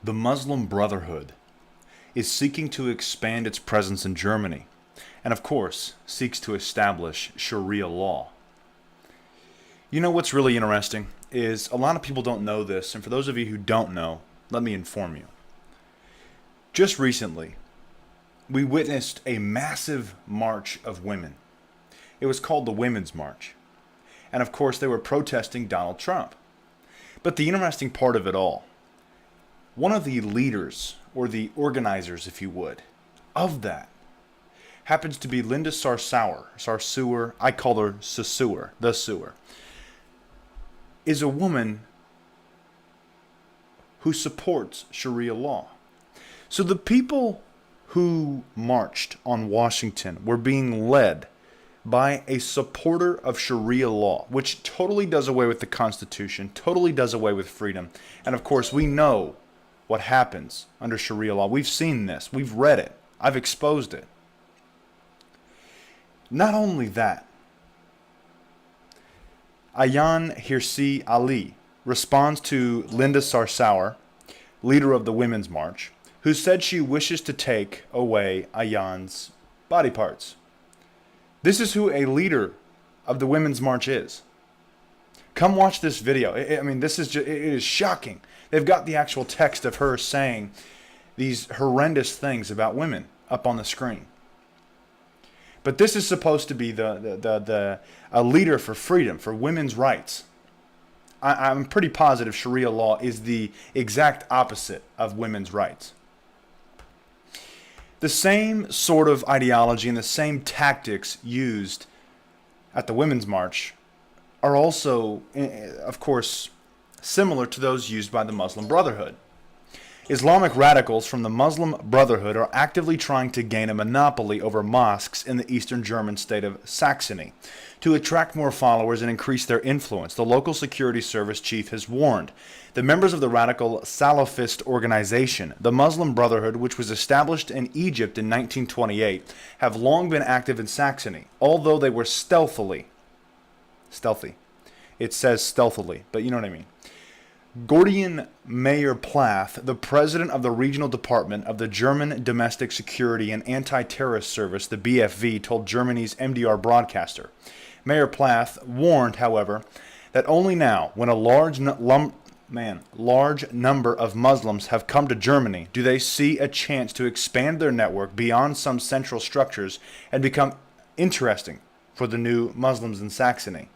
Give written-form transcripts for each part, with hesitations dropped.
The Muslim Brotherhood is seeking to expand its presence in Germany, and of course, seeks to establish Sharia law. You know what's really interesting is a lot of people don't know this, and for those of you who don't know, let me inform you. Just recently, we witnessed a massive march of women. It was called the Women's March. And of course, they were protesting Donald Trump. But the interesting part of it all, one of the leaders, or the organizers, if you would, of that, happens to be Linda Sarsour, I call her Saussure, the Sewer, is a woman who supports Sharia law. So the people who marched on Washington were being led by a supporter of Sharia law, which totally does away with the Constitution, totally does away with freedom. And of course, we know what happens under Sharia law. We've seen this. We've read it. I've exposed it. Not only that, Ayaan Hirsi Ali responds to Linda Sarsour, leader of the Women's March, who said she wishes to take away Ayaan's body parts. This is who a leader of the Women's March is. Come watch this video. It is shocking. They've got the actual text of her saying these horrendous things about women up on the screen. But this is supposed to be a leader for freedom, for women's rights. I'm pretty positive Sharia law is the exact opposite of women's rights. The same sort of ideology and the same tactics used at the Women's March are also, of course, similar to those used by the Muslim Brotherhood. Islamic radicals from the Muslim Brotherhood are actively trying to gain a monopoly over mosques in the eastern German state of Saxony. To attract more followers and increase their influence, the local security service chief has warned the members of the radical Salafist organization, the Muslim Brotherhood, which was established in Egypt in 1928, have long been active in Saxony, although they were stealthy. It says stealthily, but you know what I mean. Gordian Mayer-Plath, the president of the regional department of the German Domestic Security and Anti-Terrorist Service, the BFV, told Germany's MDR broadcaster. Mayer-Plath warned, however, that only now, when a large number of Muslims have come to Germany, do they see a chance to expand their network beyond some central structures and become interesting for the new Muslims in Saxony.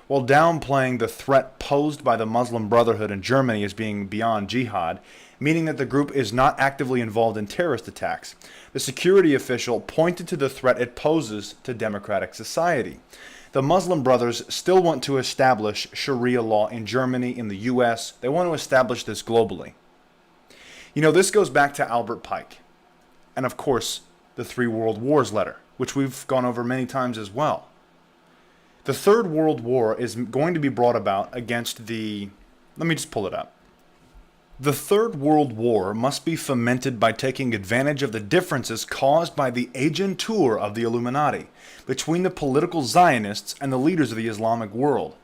While downplaying the threat posed by the Muslim Brotherhood in Germany as being beyond jihad, meaning that the group is not actively involved in terrorist attacks, the security official pointed to the threat it poses to democratic society. The Muslim Brothers still want to establish Sharia law in Germany, in the US. They want to establish this globally. You know, this goes back to Albert Pike, and of course, the Three World Wars letter, which we've gone over many times as well. The Third World War is going to be brought about against the... Let me just pull it up. The Third World War must be fomented by taking advantage of the differences caused by the agentur of the Illuminati between the political Zionists and the leaders of the Islamic world.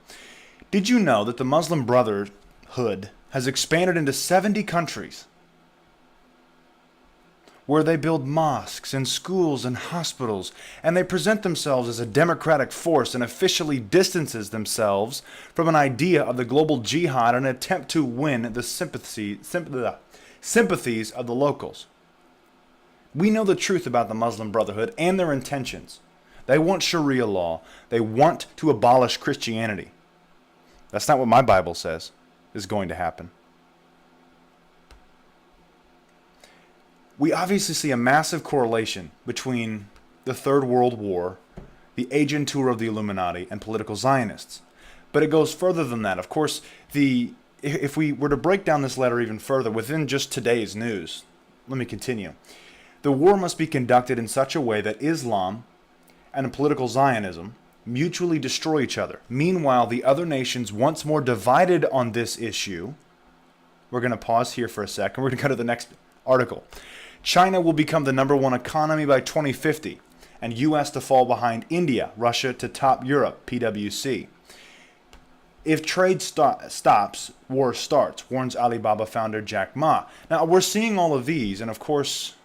Did you know that the Muslim Brotherhood has expanded into 70 countries, where they build mosques and schools and hospitals, and they present themselves as a democratic force and officially distances themselves from an idea of the global jihad and attempt to win the sympathies of the locals? We know the truth about the Muslim Brotherhood and their intentions. They want Sharia law. They want to abolish Christianity. That's not what my Bible says is going to happen. We obviously see a massive correlation between the Third World War, the agentur of the Illuminati, and political Zionists. But it goes further than that. Of course, if we were to break down this letter even further within just today's news, let me continue. The war must be conducted in such a way that Islam and political Zionism mutually destroy each other. Meanwhile, the other nations, once more divided on this issue, we're going to pause here for a second. We're going to go to the next article. China will become the #1 economy by 2050, and U.S. to fall behind India, Russia to top Europe, PwC. If trade stops, war starts, warns Alibaba founder Jack Ma. Now, we're seeing all of these, and of course,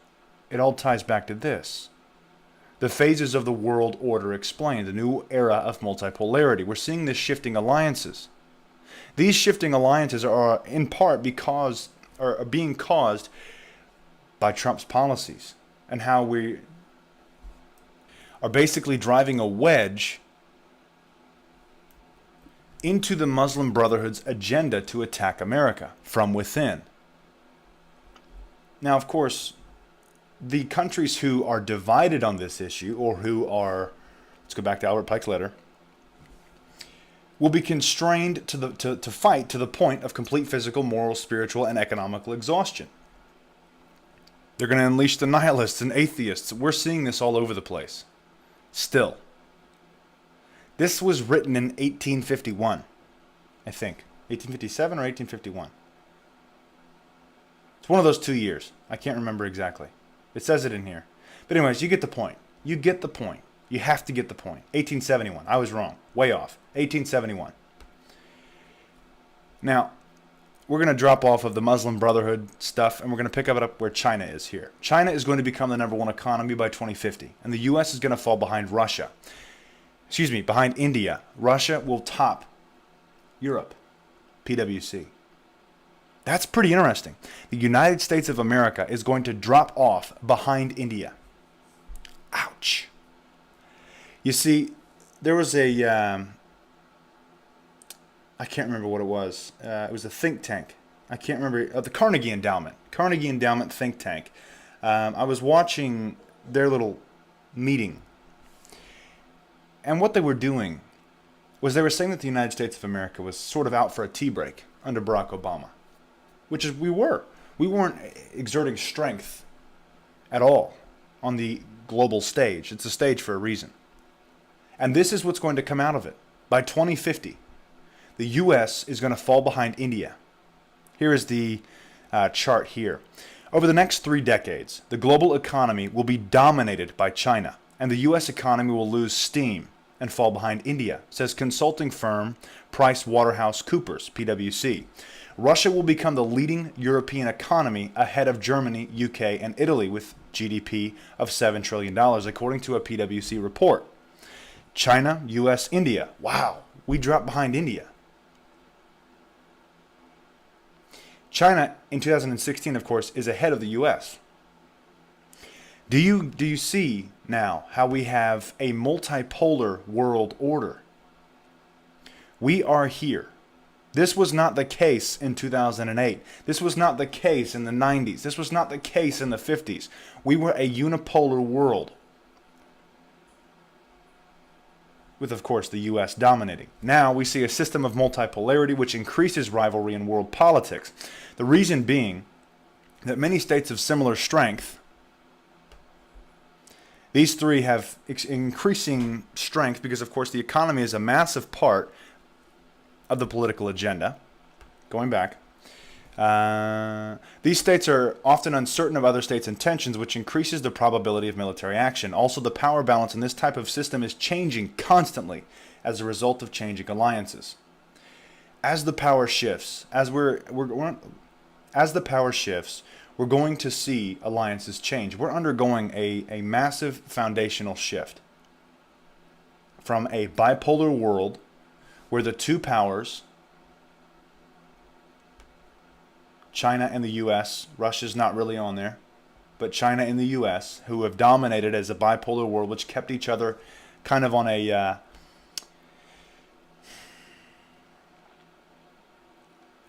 it all ties back to this. The phases of the world order explained, the new era of multipolarity. We're seeing this shifting alliances. These shifting alliances are in part because, or are being caused by Trump's policies and how we are basically driving a wedge into the Muslim Brotherhood's agenda to attack America from within. Now, of course, the countries who are divided on this issue, or who are, let's go back to Albert Pike's letter, will be constrained to fight to the point of complete physical, moral, spiritual, and economical exhaustion. They're going to unleash the nihilists and atheists. We're seeing this all over the place. Still. This was written in 1851, I think. 1857 or 1851. It's one of those 2 years. I can't remember exactly. It says it in here. But anyways, you get the point. You get the point. You have to get the point. 1871. I was wrong. Way off. 1871. Now, we're going to drop off of the Muslim Brotherhood stuff, and we're going to pick up where China is here. China is going to become the #1 economy by 2050, and the U.S. is going to fall behind Russia. Behind India. Russia will top Europe. PwC. That's pretty interesting. The United States of America is going to drop off behind India. Ouch. You see, there was a, I can't remember what it was. It was a think tank. I can't remember. The Carnegie Endowment. Carnegie Endowment think tank. I was watching their little meeting. And what they were doing was they were saying that the United States of America was sort of out for a tea break under Barack Obama. Which is, we were. We weren't exerting strength at all on the global stage. It's a stage for a reason. And this is what's going to come out of it. By 2050, the U.S. is going to fall behind India. Here is the chart here. Over the next 3 decades, the global economy will be dominated by China, and the U.S. economy will lose steam and fall behind India, says consulting firm PricewaterhouseCoopers, PwC. Russia will become the leading European economy ahead of Germany, UK, and Italy with GDP of $7 trillion, according to a PwC report. China, US, India. Wow, we dropped behind India. China in 2016, of course, is ahead of the US. Do you see now how we have a multipolar world order? We are here. This was not the case in 2008. This was not the case in the 90s. This was not the case in the 50s. We were a unipolar world, with, of course, the U.S. dominating. Now we see a system of multipolarity which increases rivalry in world politics. The reason being that many states of similar strength, these three have increasing strength because, of course, the economy is a massive part of the political agenda. Going back. These states are often uncertain of other states' intentions, which increases the probability of military action. Also, the power balance in this type of system is changing constantly as a result of changing alliances. As the power shifts, as the power shifts, we're going to see alliances change. We're undergoing a massive foundational shift from a bipolar world where the two powers, China and the U.S., Russia's not really on there, but China and the U.S., who have dominated as a bipolar world, which kept each other kind of on an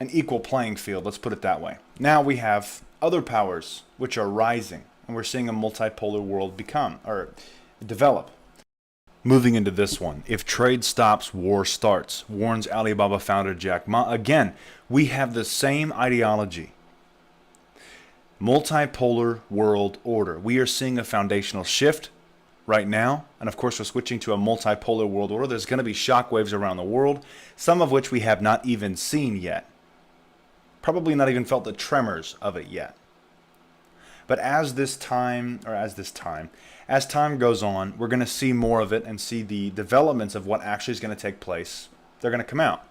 equal playing field, let's put it that way. Now we have other powers which are rising, and we're seeing a multipolar world develop. Moving into this one, if trade stops, war starts, warns Alibaba founder Jack Ma. Again, we have the same ideology. Multipolar world order. We are seeing a foundational shift right now, and of course we're switching to a multipolar world order. There's going to be shockwaves around the world, some of which we have not even seen yet. Probably not even felt the tremors of it yet. But as time goes on, we're going to see more of it and see the developments of what actually is going to take place. They're going to come out.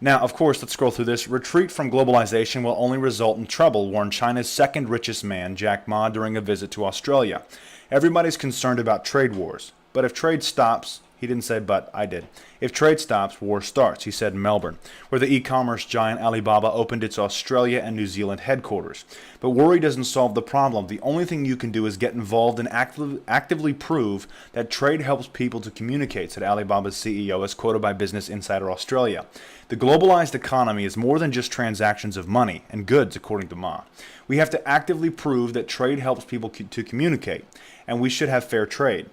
Now, of course, let's scroll through this. Retreat from globalization will only result in trouble, warned China's second richest man, Jack Ma, during a visit to Australia. Everybody's concerned about trade wars. But if trade stops, he didn't say but, I did. If trade stops, war starts, he said in Melbourne, where the e-commerce giant Alibaba opened its Australia and New Zealand headquarters. But worry doesn't solve the problem. The only thing you can do is get involved and actively prove that trade helps people to communicate, said Alibaba's CEO, as quoted by Business Insider Australia. The globalized economy is more than just transactions of money and goods, according to Ma. We have to actively prove that trade helps people to communicate, and we should have fair trade.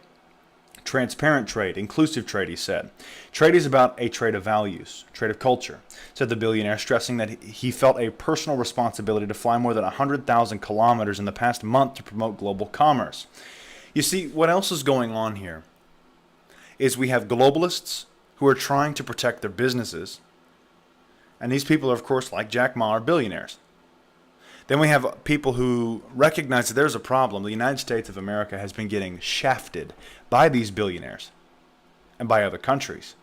Transparent trade, inclusive trade, he said. Trade is about a trade of values, trade of culture, said the billionaire, stressing that he felt a personal responsibility to fly more than 100,000 kilometers in the past month to promote global commerce. You see, what else is going on here is we have globalists who are trying to protect their businesses, and these people are, of course, like Jack Ma, are billionaires. Then we have people who recognize that there's a problem. The United States of America has been getting shafted by these billionaires and by other countries.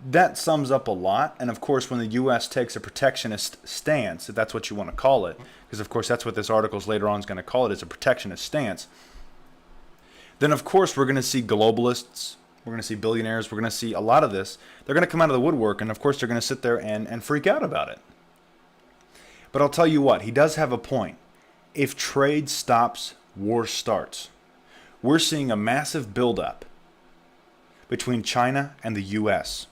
That sums up a lot. And of course, when the U.S. takes a protectionist stance, if that's what you want to call it, because of course that's what this article later on is going to call it, is a protectionist stance, then of course we're going to see globalists, we're going to see billionaires, we're going to see a lot of this. They're going to come out of the woodwork, and of course they're going to sit there and freak out about it. But I'll tell you what, he does have a point. If trade stops, war starts. We're seeing a massive buildup between China and the U.S.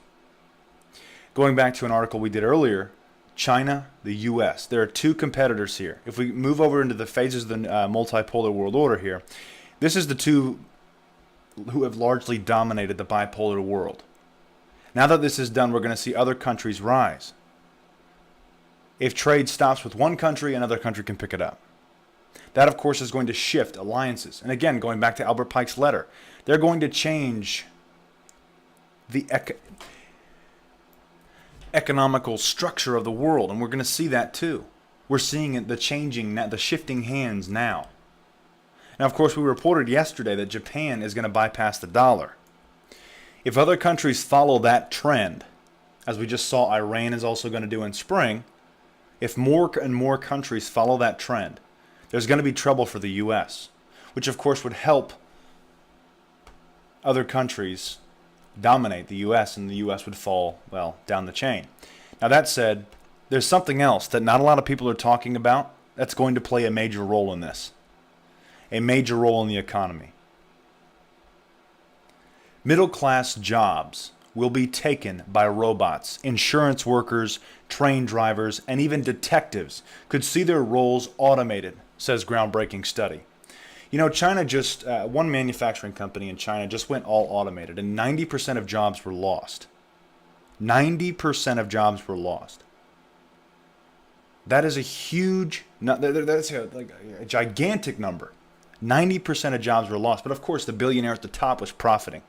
Going back to an article we did earlier, China, the U.S. There are two competitors here. If we move over into the phases of the multipolar world order here, this is the two who have largely dominated the bipolar world. Now that this is done, we're going to see other countries rise. If trade stops with one country, another country can pick it up. That, of course, is going to shift alliances. And again, going back to Albert Pike's letter, they're going to change the economical structure of the world, and we're going to see that too. We're seeing it, the shifting hands now. Now, of course, we reported yesterday that Japan is going to bypass the dollar. If other countries follow that trend, as we just saw Iran is also going to do in spring, if more and more countries follow that trend, there's going to be trouble for the U.S., which of course would help other countries dominate the U.S., and the U.S. would fall, well, down the chain. Now that said, there's something else that not a lot of people are talking about that's going to play a major role in this, a major role in the economy. Middle-class jobs will be taken by robots. Insurance workers, train drivers, and even detectives could see their roles automated, says groundbreaking study. You know, China just, one manufacturing company in China just went all automated, and 90% of jobs were lost. 90% of jobs were lost. That is a huge, that's a gigantic number. 90% of jobs were lost, but of course the billionaire at the top was profiting,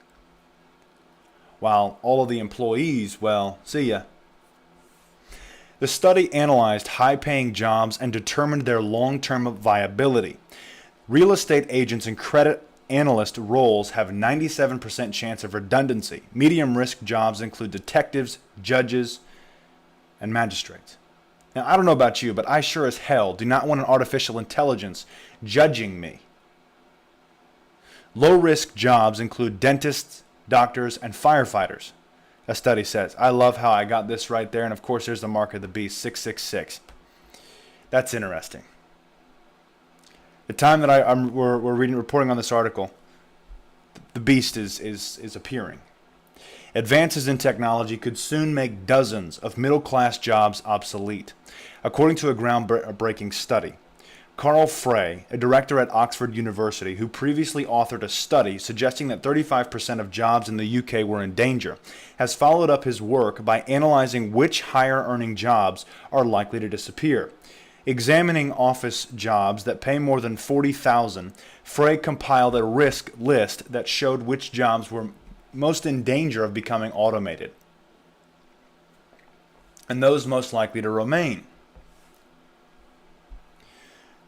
while all of the employees, well, see ya. The study analyzed high-paying jobs and determined their long-term viability. Real estate agents and credit analyst roles have 97% chance of redundancy. Medium-risk jobs include detectives, judges, and magistrates. Now, I don't know about you, but I sure as hell do not want an artificial intelligence judging me. Low-risk jobs include dentists, doctors, and firefighters, a study says. I love how I got this right there, and of course there's the mark of the beast, 666. That's interesting. The time that we're reporting on this article, the beast is appearing. Advances in technology could soon make dozens of middle-class jobs obsolete, according to a groundbreaking study. Carl Frey, a director at Oxford University, who previously authored a study suggesting that 35% of jobs in the UK were in danger, has followed up his work by analyzing which higher-earning jobs are likely to disappear. Examining office jobs that pay more than $40,000, Frey compiled a risk list that showed which jobs were most in danger of becoming automated, and those most likely to remain.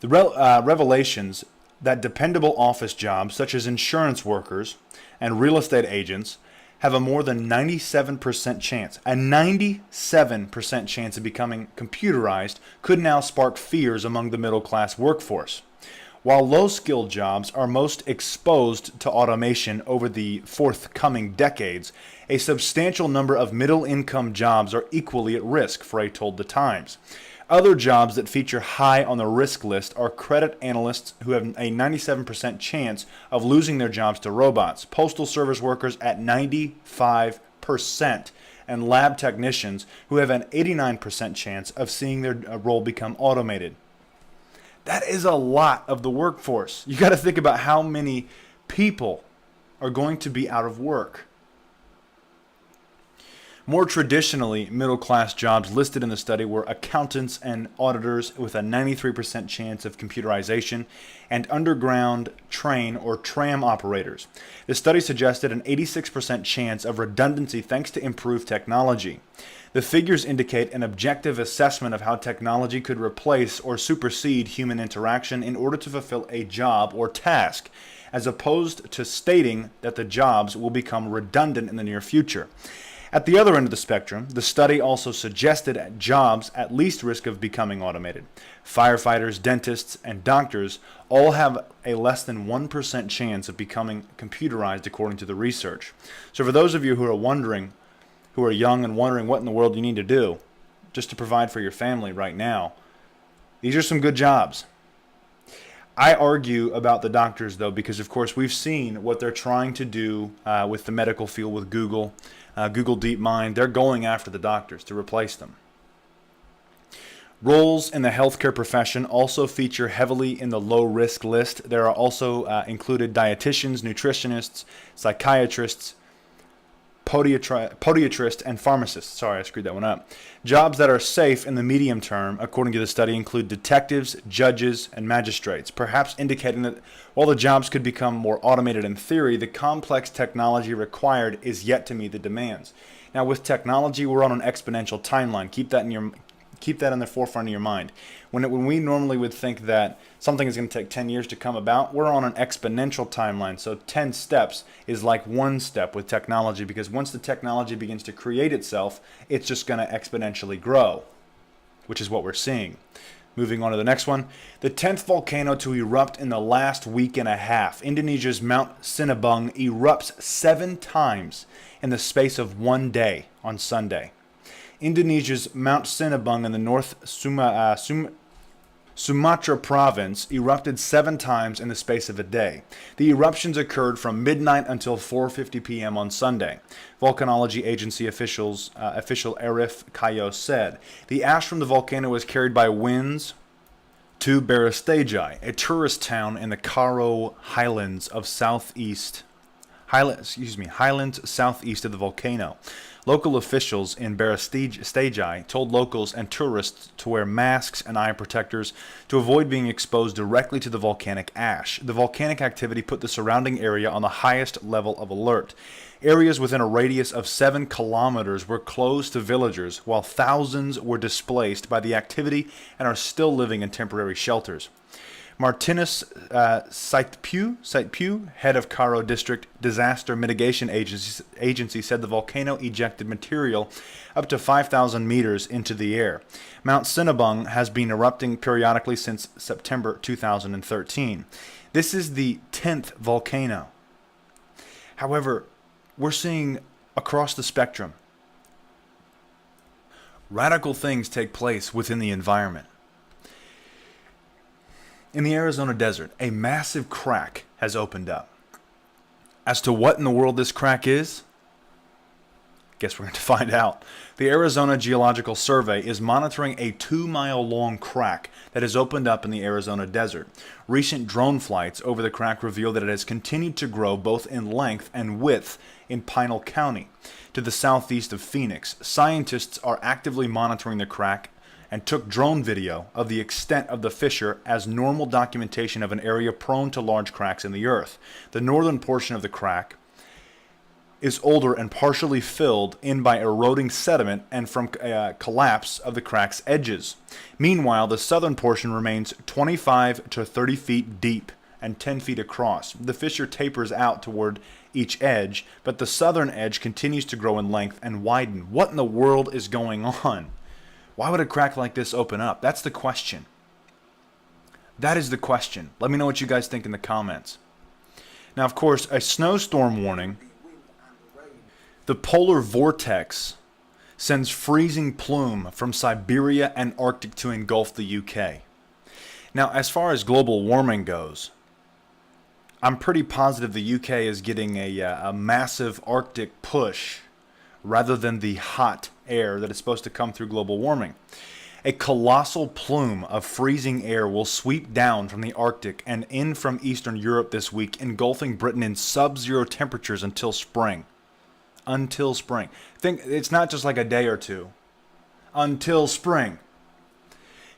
The revelations that dependable office jobs, such as insurance workers and real estate agents, have a more than 97% chance. A 97% chance of becoming computerized could now spark fears among the middle class workforce. While low-skilled jobs are most exposed to automation over the forthcoming decades, a substantial number of middle-income jobs are equally at risk, Frey told The Times. Other jobs that feature high on the risk list are credit analysts who have a 97% chance of losing their jobs to robots, postal service workers at 95%, and lab technicians who have an 89% chance of seeing their role become automated. That is a lot of the workforce. You got to think about how many people are going to be out of work. More traditionally, middle-class jobs listed in the study were accountants and auditors with a 93% chance of computerization, and underground train or tram operators. The study suggested an 86% chance of redundancy thanks to improved technology. The figures indicate an objective assessment of how technology could replace or supersede human interaction in order to fulfill a job or task, as opposed to stating that the jobs will become redundant in the near future. At the other end of the spectrum, the study also suggested jobs at least risk of becoming automated. Firefighters, dentists, and doctors all have a less than 1% chance of becoming computerized according to the research. So for those of you who are wondering, who are young and wondering what in the world you need to do just to provide for your family right now, these are some good jobs. I argue about the doctors, though, because, of course, we've seen what they're trying to do with the medical field with Google, Google DeepMind. They're going after the doctors to replace them. Roles in the healthcare profession also feature heavily in the low-risk list. There are also included dietitians, nutritionists, psychiatrists, podiatrists, and pharmacists. Sorry, I screwed that one up. Jobs that are safe in the medium term, according to the study, include detectives, judges, and magistrates, perhaps indicating that while the jobs could become more automated in theory, the complex technology required is yet to meet the demands. Now, with technology, we're on an exponential timeline. Keep that in the forefront of your mind. When we normally would think that something is going to take 10 years to come about, we're on an exponential timeline. So 10 steps is like one step with technology, because once the technology begins to create itself, it's just going to exponentially grow, which is what we're seeing. Moving on to the next one. The 10th volcano to erupt in the last week and a half. Indonesia's Mount Sinabung erupts 7 times in the space of one day on Sunday. Indonesia's Mount Sinabung in the North Sumatra province erupted 7 times in the space of a day. The eruptions occurred from midnight until 4:50 p.m. on Sunday. Volcanology agency official Arif Kayo said the ash from the volcano was carried by winds to Barastajai, a tourist town in the Karo Highlands southeast of the volcano. Local officials in Barastajai told locals and tourists to wear masks and eye protectors to avoid being exposed directly to the volcanic ash. The volcanic activity put the surrounding area on the highest level of alert. Areas within a radius of 7 kilometers were closed to villagers, while thousands were displaced by the activity and are still living in temporary shelters. Martinus Saitpiu, head of Karo District Disaster Mitigation Agency, said the volcano ejected material up to 5,000 meters into the air. Mount Sinabung has been erupting periodically since September 2013. This is the 10th volcano. However, we're seeing across the spectrum radical things take place within the environment. In the Arizona desert, a massive crack has opened up. As to what in the world this crack is, guess we're going to find out. The Arizona Geological Survey is monitoring a 2-mile-long crack that has opened up in the Arizona desert. Recent drone flights over the crack reveal that it has continued to grow both in length and width in Pinal County, to the southeast of Phoenix. Scientists are actively monitoring the crack and took drone video of the extent of the fissure as normal documentation of an area prone to large cracks in the earth. The northern portion of the crack is older and partially filled in by eroding sediment and from collapse of the crack's edges. Meanwhile, the southern portion remains 25 to 30 feet deep and 10 feet across. The fissure tapers out toward each edge, but the southern edge continues to grow in length and widen. What in the world is going on? Why would a crack like this open up? That's the question. That is the question. Let me know what you guys think in the comments. Now, of course, a snowstorm warning. The polar vortex sends freezing plume from Siberia and Arctic to engulf the UK. Now, as far as global warming goes, I'm pretty positive the UK is getting a massive Arctic push rather than the hot air that is supposed to come through global warming. A colossal plume of freezing air will sweep down from the Arctic and in from Eastern Europe this week, engulfing Britain in sub-zero temperatures until spring. Until spring. Think it's not just like a day or two. Until spring.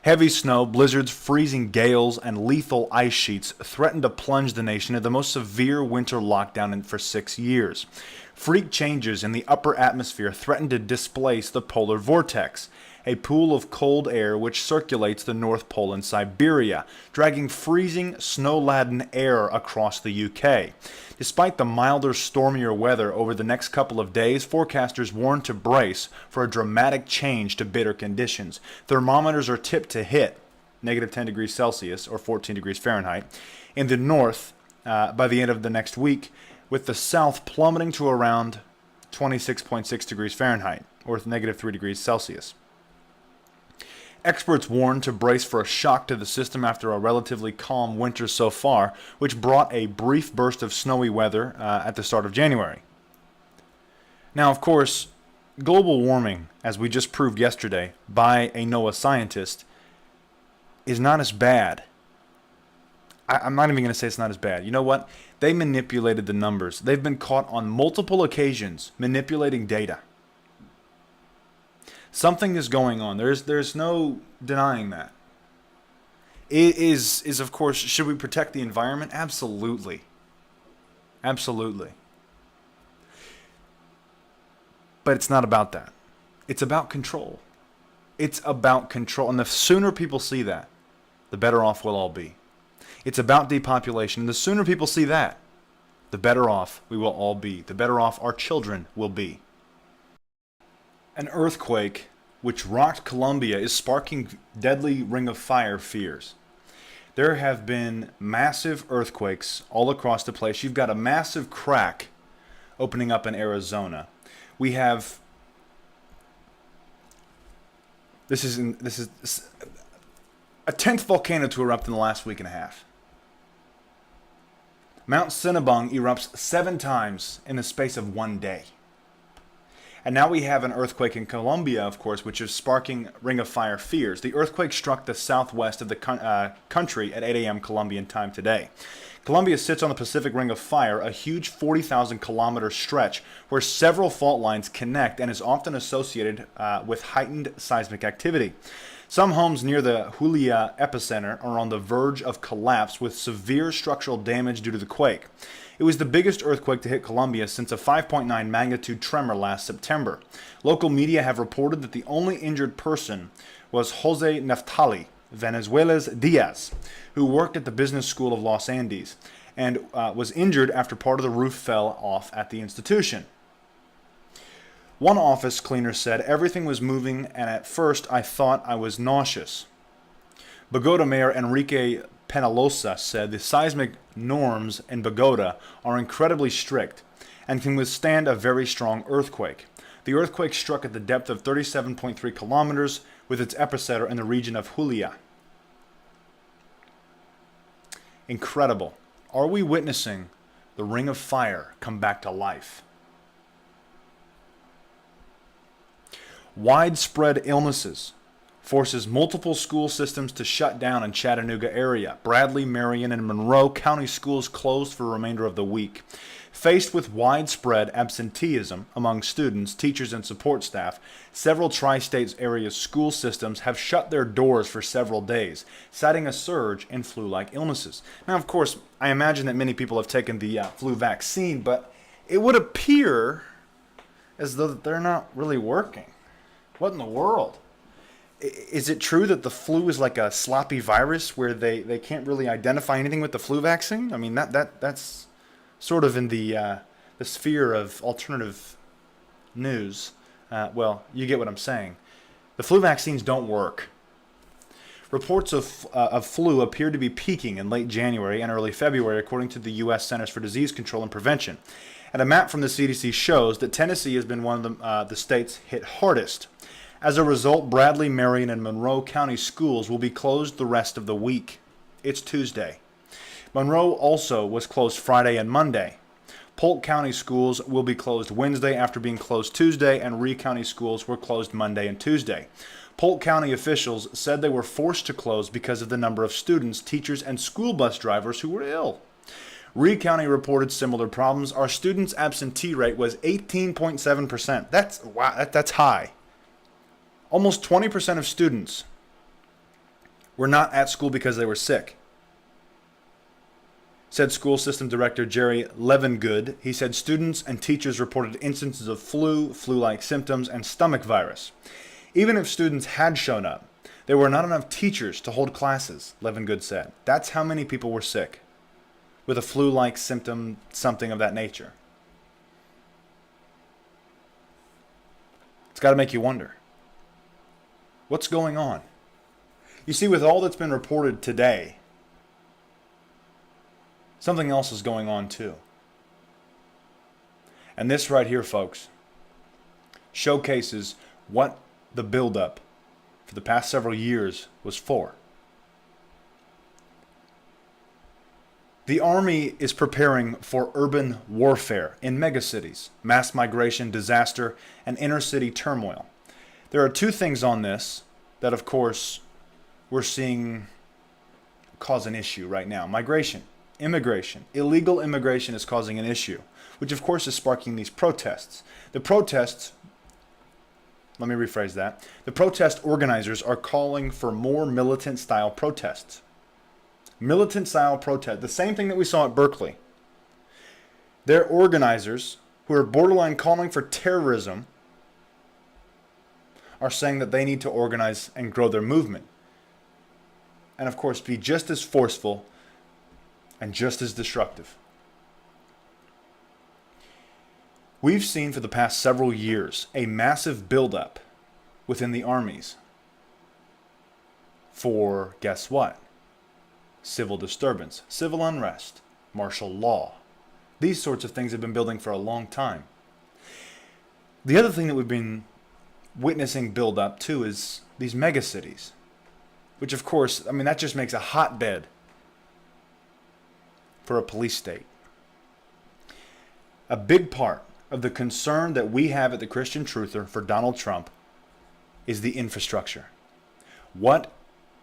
Heavy snow, blizzards, freezing gales, and lethal ice sheets threaten to plunge the nation into the most severe winter lockdown for 6 years. Freak changes in the upper atmosphere threaten to displace the polar vortex, a pool of cold air which circulates the North Pole and Siberia, dragging freezing, snow-laden air across the UK. Despite the milder, stormier weather over the next couple of days, forecasters warn to brace for a dramatic change to bitter conditions. Thermometers are tipped to hit negative 10 degrees Celsius or 14 degrees Fahrenheit in the north by the end of the next week, with the south plummeting to around 26.6 degrees Fahrenheit or negative 3 degrees Celsius. Experts warn to brace for a shock to the system after a relatively calm winter so far, which brought a brief burst of snowy weather at the start of January. Now, of course, global warming, as we just proved yesterday by a NOAA scientist, is not as bad. I'm not even going to say it's not as bad. You know what? They manipulated the numbers. They've been caught on multiple occasions manipulating data. Something is going on. There's no denying that. It is of course, should we protect the environment? Absolutely. Absolutely. But it's not about that. It's about control. It's about control. And the sooner people see that, the better off we'll all be. It's about depopulation. The sooner people see that, the better off we will all be. The better off our children will be. An earthquake which rocked Colombia is sparking deadly ring of fire fears. There have been massive earthquakes all across the place. You've got a massive crack opening up in Arizona. We have this is a 10th volcano to erupt in the last week and a half. Mount Cinnabung erupts 7 times in the space of 1 day. And now we have an earthquake in Colombia, of course, which is sparking ring of fire fears. The earthquake struck the southwest of the country at 8 a.m. Colombian time today. Colombia sits on the Pacific Ring of Fire, a huge 40,000 kilometer stretch where several fault lines connect and is often associated with heightened seismic activity. Some homes near the Julia epicenter are on the verge of collapse with severe structural damage due to the quake. It was the biggest earthquake to hit Colombia since a 5.9 magnitude tremor last September. Local media have reported that the only injured person was Jose Neftali Venezuela's Diaz, who worked at the business school of Los Andes and was injured after part of the roof fell off at the institution. One office cleaner said, "Everything was moving and at first I thought I was nauseous." Bogota Mayor Enrique Penalosa said the seismic norms in Bogota are incredibly strict and can withstand a very strong earthquake. The earthquake struck at the depth of 37.3 kilometers with its epicenter in the region of Julia. Incredible. Are we witnessing the ring of fire come back to life? Widespread illnesses forces multiple school systems to shut down in Chattanooga area. Bradley, Marion, and Monroe County schools closed for the remainder of the week. Faced with widespread absenteeism among students, teachers, and support staff, several tri-state area school systems have shut their doors for several days, citing a surge in flu-like illnesses. Now, of course, I imagine that many people have taken the flu vaccine, but it would appear as though they're not really working. What in the world? Is it true that the flu is like a sloppy virus where they can't really identify anything with the flu vaccine? I mean, that's sort of in the the sphere of alternative news, well, you get what I'm saying. The flu vaccines don't work. Reports of flu appear to be peaking in late January and early February, according to the U.S. Centers for Disease Control and Prevention. And a map from the CDC shows that Tennessee has been one of the states hit hardest. As a result, Bradley, Marion, and Monroe County schools will be closed the rest of the week. It's Tuesday. Monroe also was closed Friday and Monday. Polk County schools will be closed Wednesday after being closed Tuesday, and Rhea County schools were closed Monday and Tuesday. Polk County officials said they were forced to close because of the number of students, teachers, and school bus drivers who were ill. Rhea County reported similar problems. Our students' absentee rate was 18.7%. That's high. Almost 20% of students were not at school because they were sick, said School System Director Jerry Levengood. He said students and teachers reported instances of flu, flu-like symptoms, and stomach virus. Even if students had shown up, there were not enough teachers to hold classes, Levengood said. That's how many people were sick with a flu-like symptom, something of that nature. It's got to make you wonder. What's going on? You see, with all that's been reported today, something else is going on too. And this right here, folks, showcases what the buildup for the past several years was for. The Army is preparing for urban warfare in megacities, mass migration, disaster, and inner city turmoil. There are two things on this that, of course, we're seeing cause an issue right now. Migration, immigration. Illegal immigration is causing an issue, which of course is sparking these protests. The protests, let me rephrase that. The protest organizers are calling for more militant-style protests. Militant-style protest, the same thing that we saw at Berkeley. Their organizers, who are borderline calling for terrorism, are saying that they need to organize and grow their movement. And of course, be just as forceful and just as disruptive. We've seen for the past several years a massive buildup within the armies for, guess what? Civil disturbance, civil unrest, martial law. These sorts of things have been building for a long time. The other thing that we've been witnessing build up too is these megacities, which of course, I mean, that just makes a hotbed for a police state. A big part of the concern that we have at the Christian Truther for Donald Trump is the infrastructure. What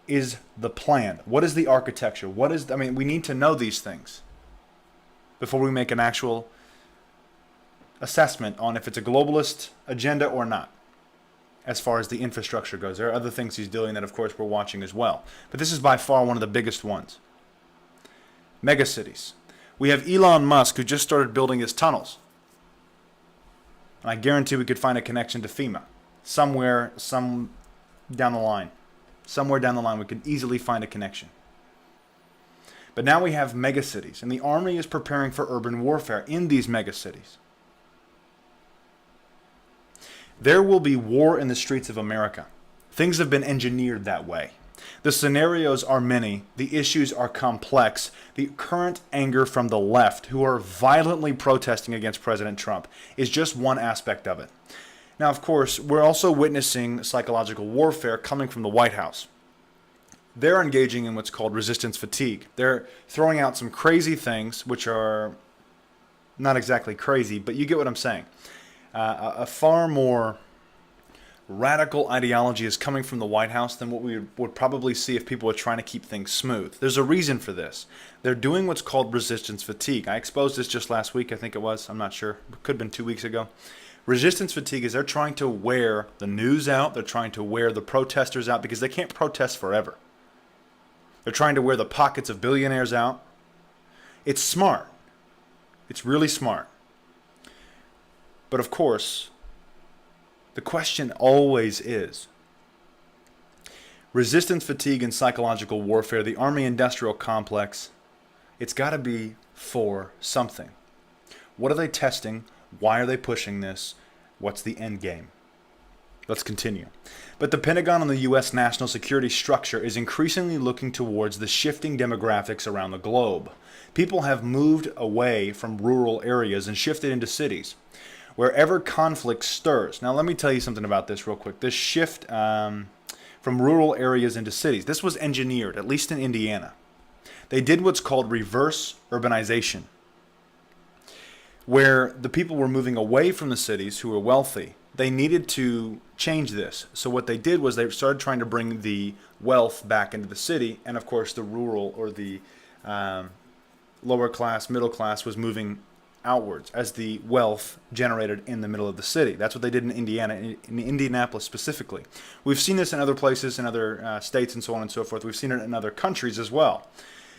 is the plan? What is the architecture? We need to know these things before we make an actual assessment on if it's a globalist agenda or not. As far as the infrastructure goes, there are other things he's doing that, of course, we're watching as well. But this is by far one of the biggest ones. Megacities. We have Elon Musk, who just started building his tunnels. And I guarantee we could find a connection to FEMA. Somewhere down the line, we could easily find a connection. But now we have megacities, and the Army is preparing for urban warfare in these megacities. There will be war in the streets of America. Things have been engineered that way. The scenarios are many. The issues are complex. The current anger from the left, who are violently protesting against President Trump, is just one aspect of it. Now, of course, we're also witnessing psychological warfare coming from the White House. They're engaging in what's called resistance fatigue. They're throwing out some crazy things, which are not exactly crazy, but you get what I'm saying. A far more radical ideology is coming from the White House than what we would probably see if people were trying to keep things smooth. There's a reason for this. They're doing what's called resistance fatigue. I exposed this just last week, I think it was. I'm not sure. It could have been 2 weeks ago. Resistance fatigue is they're trying to wear the news out. They're trying to wear the protesters out because they can't protest forever. They're trying to wear the pockets of billionaires out. It's smart. It's really smart. But of course, the question always is, resistance fatigue and psychological warfare, the Army industrial complex, it's got to be for something. What are they testing? Why are they pushing this? What's the end game? Let's continue. But the Pentagon and the U.S. national security structure is increasingly looking towards the shifting demographics around the globe. People have moved away from rural areas and shifted into cities. Wherever conflict stirs. Now, let me tell you something about this real quick. This shift from rural areas into cities, this was engineered, at least in Indiana. They did what's called reverse urbanization, where the people were moving away from the cities who were wealthy. They needed to change this. So what they did was they started trying to bring the wealth back into the city, and of course the rural or the lower class, middle class was moving outwards as the wealth generated in the middle of the city. That's what they did in Indiana, in Indianapolis specifically. We've seen this in other places, in other states and so on and so forth. We've seen it in other countries as well.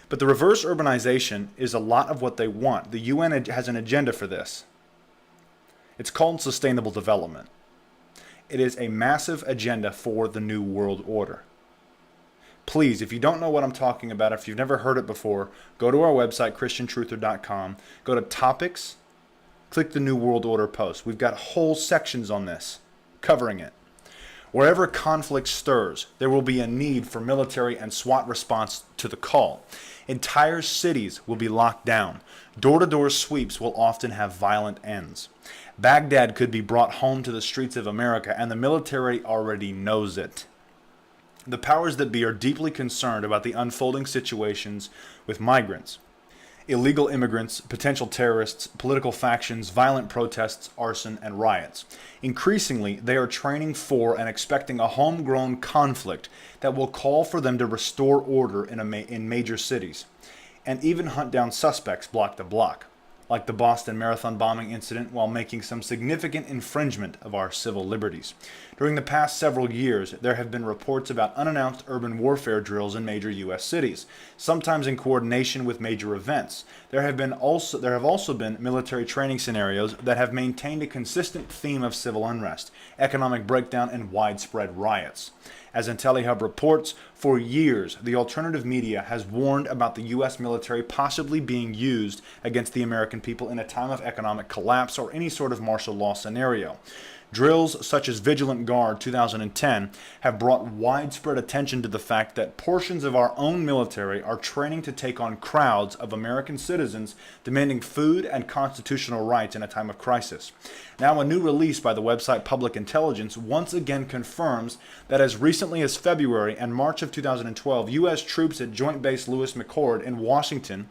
But the reverse urbanization is a lot of what they want. The UN has an agenda for this. It's called sustainable development. It is a massive agenda for the New World Order. Please, if you don't know what I'm talking about, if you've never heard it before, go to our website, christiantruther.com, go to topics, click the New World Order post. We've got whole sections on this, covering it. Wherever conflict stirs, there will be a need for military and SWAT response to the call. Entire cities will be locked down. Door-to-door sweeps will often have violent ends. Baghdad could be brought home to the streets of America, and the military already knows it. The powers that be are deeply concerned about the unfolding situations with migrants, illegal immigrants, potential terrorists, political factions, violent protests, arson, and riots. Increasingly, they are training for and expecting a homegrown conflict that will call for them to restore order in major cities, and even hunt down suspects block to block, like the Boston Marathon bombing incident, while making some significant infringement of our civil liberties. During the past several years, there have been reports about unannounced urban warfare drills in major U.S. cities, sometimes in coordination with major events. There have also been military training scenarios that have maintained a consistent theme of civil unrest, economic breakdown, and widespread riots. As IntelliHub reports, for years, the alternative media has warned about the U.S. military possibly being used against the American people in a time of economic collapse or any sort of martial law scenario. Drills such as Vigilant Guard 2010 have brought widespread attention to the fact that portions of our own military are training to take on crowds of American citizens demanding food and constitutional rights in a time of crisis. Now, a new release by the website Public Intelligence once again confirms that as recently as February and March of 2012, U.S. troops at Joint Base Lewis McChord in Washington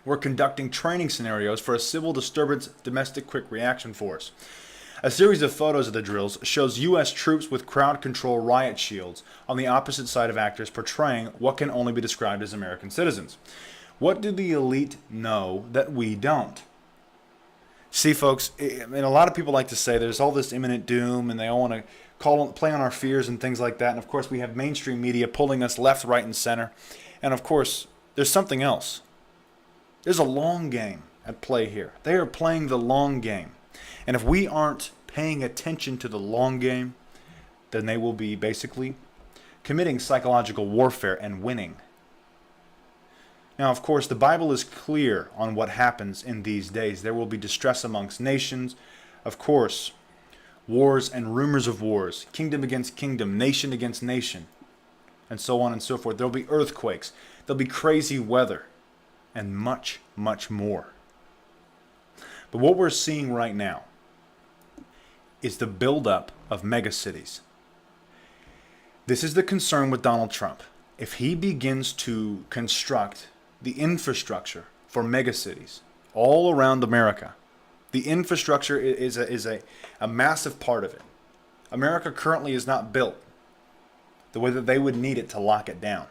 were conducting training scenarios for a civil disturbance domestic quick reaction force. A series of photos of the drills shows U.S. troops with crowd control riot shields on the opposite side of actors portraying what can only be described as American citizens. What do the elite know that we don't? See, folks, I mean, a lot of people like to say there's all this imminent doom and they all want to play on our fears and things like that. And of course, we have mainstream media pulling us left, right, and center. And of course, there's something else. There's a long game at play here. They are playing the long game. And if we aren't paying attention to the long game, then they will be basically committing psychological warfare and winning. Now, of course, the Bible is clear on what happens in these days. There will be distress amongst nations, of course, wars and rumors of wars, kingdom against kingdom, nation against nation, and so on and so forth. There will be earthquakes, there'll be crazy weather, and much, much more. But what we're seeing right now is the buildup of megacities. This is the concern with Donald Trump. If he begins to construct the infrastructure for megacities all around America, the infrastructure is a massive part of it. America currently is not built the way that they would need it to lock it down.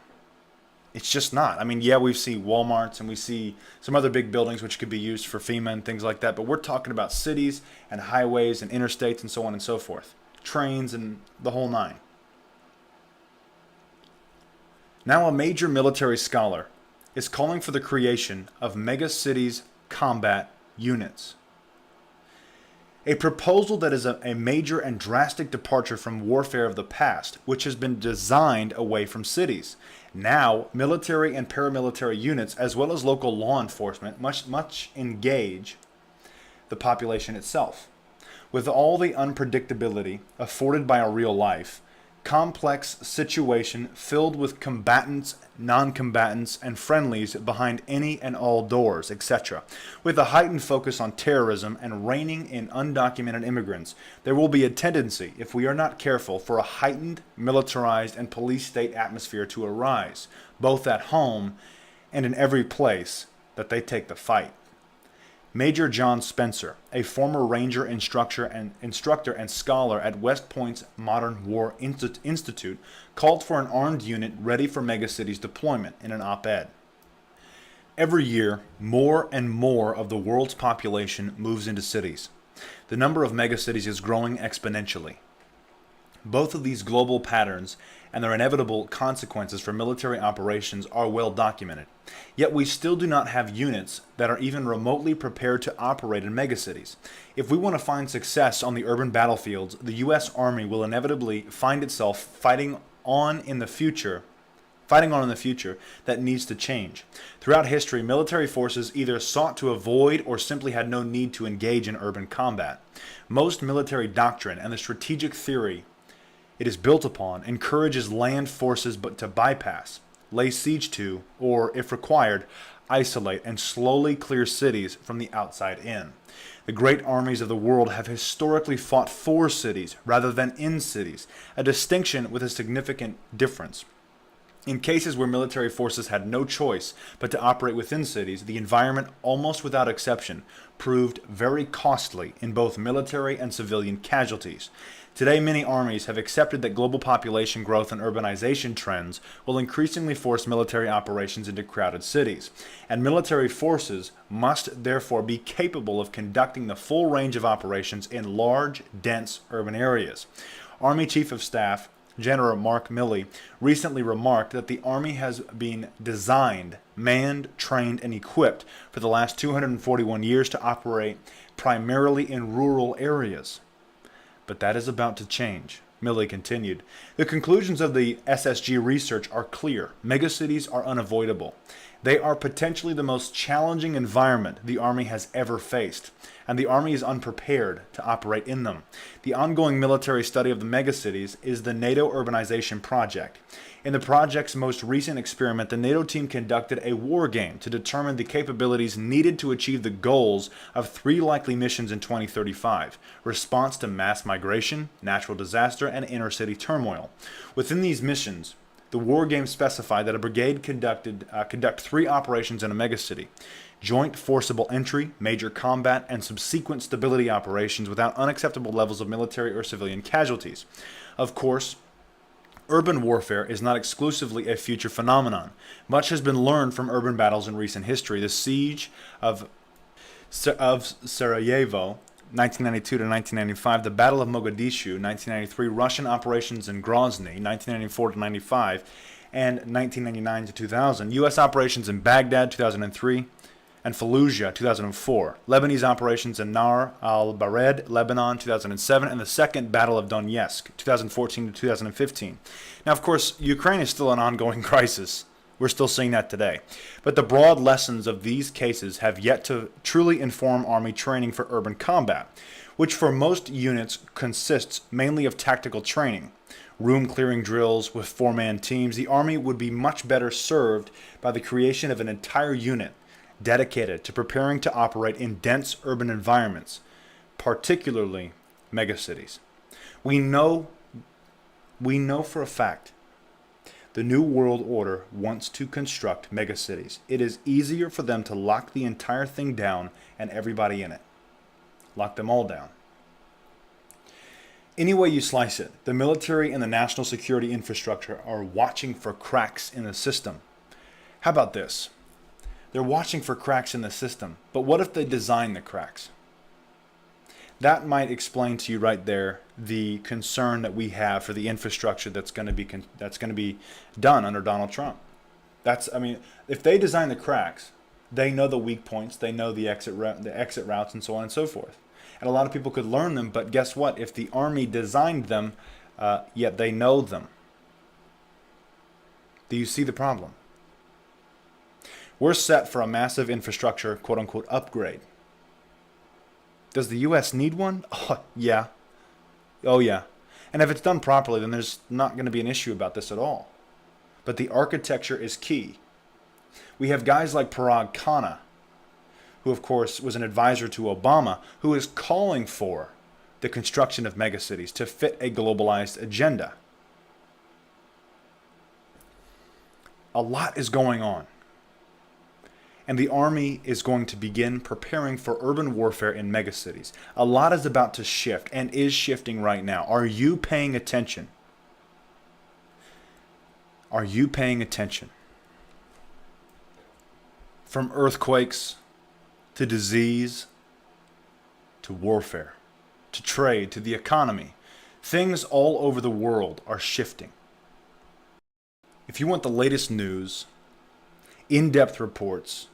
It's just not. I mean, yeah, we see Walmarts and we see some other big buildings which could be used for FEMA and things like that, but we're talking about cities and highways and interstates and so on and so forth. Trains and the whole nine. Now, a major military scholar is calling for the creation of megacities combat units. A proposal that is a major and drastic departure from warfare of the past, which has been designed away from cities. Now, military and paramilitary units, as well as local law enforcement, must engage the population itself. With all the unpredictability afforded by a real life, complex situation filled with combatants, non-combatants, and friendlies behind any and all doors, etc. With a heightened focus on terrorism and reigning in undocumented immigrants, there will be a tendency, if we are not careful, for a heightened, militarized, and police state atmosphere to arise, both at home and in every place that they take the fight. Major John Spencer, a former Ranger instructor and scholar at West Point's Modern War Institute, called for an armed unit ready for megacities deployment in an op-ed. Every year, more and more of the world's population moves into cities. The number of megacities is growing exponentially. Both of these global patterns and their inevitable consequences for military operations are well documented. Yet we still do not have units that are even remotely prepared to operate in megacities. If we want to find success on the urban battlefields, the U.S. Army will inevitably find itself fighting on in the future that needs to change. Throughout history, military forces either sought to avoid or simply had no need to engage in urban combat. Most military doctrine and the strategic theory it is built upon encourages land forces but to bypass, lay siege to, or, if required, isolate and slowly clear cities from the outside in. The great armies of the world have historically fought for cities rather than in cities, a distinction with a significant difference. In cases where military forces had no choice but to operate within cities, the environment, almost without exception, proved very costly in both military and civilian casualties. Today, many armies have accepted that global population growth and urbanization trends will increasingly force military operations into crowded cities, and military forces must therefore be capable of conducting the full range of operations in large, dense urban areas. Army Chief of Staff General Mark Milley recently remarked that the Army has been designed, manned, trained, and equipped for the last 241 years to operate primarily in rural areas. But that is about to change. Milley continued. The conclusions of the SSG research are clear. Megacities are unavoidable. They are potentially the most challenging environment the Army has ever faced, and the Army is unprepared to operate in them. The ongoing military study of the megacities is the NATO Urbanization Project. In the project's most recent experiment, the NATO team conducted a war game to determine the capabilities needed to achieve the goals of 3 likely missions in 2035: response to mass migration, natural disaster, and inner-city turmoil. Within these missions, the war game specified that a brigade conduct 3 operations in a megacity: joint forcible entry, major combat, and subsequent stability operations without unacceptable levels of military or civilian casualties. Of course, urban warfare is not exclusively a future phenomenon. Much has been learned from urban battles in recent history. The siege of Sarajevo, 1992 to 1995, the Battle of Mogadishu, 1993, Russian operations in Grozny, 1994 to 95, and 1999 to 2000, U.S. operations in Baghdad, 2003, and Fallujah, 2004, Lebanese operations in Nar al-Bared, Lebanon, 2007, and the Second Battle of Donetsk, 2014 to 2015. Now, of course, Ukraine is still an ongoing crisis. We're still seeing that today. But the broad lessons of these cases have yet to truly inform Army training for urban combat, which for most units consists mainly of tactical training. Room clearing drills with 4-man teams. The Army would be much better served by the creation of an entire unit dedicated to preparing to operate in dense urban environments, particularly megacities. We know for a fact the New World Order wants to construct megacities. It is easier for them to lock the entire thing down and everybody in it. Lock them all down. Any way you slice it, the military and the national security infrastructure are watching for cracks in the system. How about this? They're watching for cracks in the system, but what if they design the cracks? That might explain to you right there the concern that we have for the infrastructure that's going to be done under Donald Trump. If they design the cracks, they know the weak points, they know the exit routes, and so on and so forth. And a lot of people could learn them, but guess what? If the Army designed them, yet they know them. Do you see the problem? We're set for a massive infrastructure, quote-unquote, upgrade. Does the U.S. need one? Oh, yeah. Oh, yeah. And if it's done properly, then there's not going to be an issue about this at all. But the architecture is key. We have guys like Parag Khanna, who of course was an advisor to Obama, who is calling for the construction of megacities to fit a globalized agenda. A lot is going on. And the army is going to begin preparing for urban warfare in megacities. A lot is about to shift and is shifting right now. Are you paying attention? Are you paying attention? From earthquakes to disease to warfare to trade to the economy, things all over the world are shifting. If you want the latest news, in-depth reports,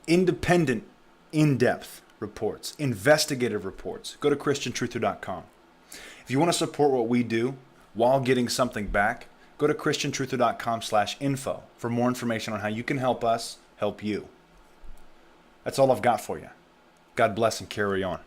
independent, in-depth reports, investigative reports, go to ChristianTruther.com. If you want to support what we do while getting something back, go to ChristianTruther.com/info for more information on how you can help us help you. That's all I've got for you. God bless and carry on.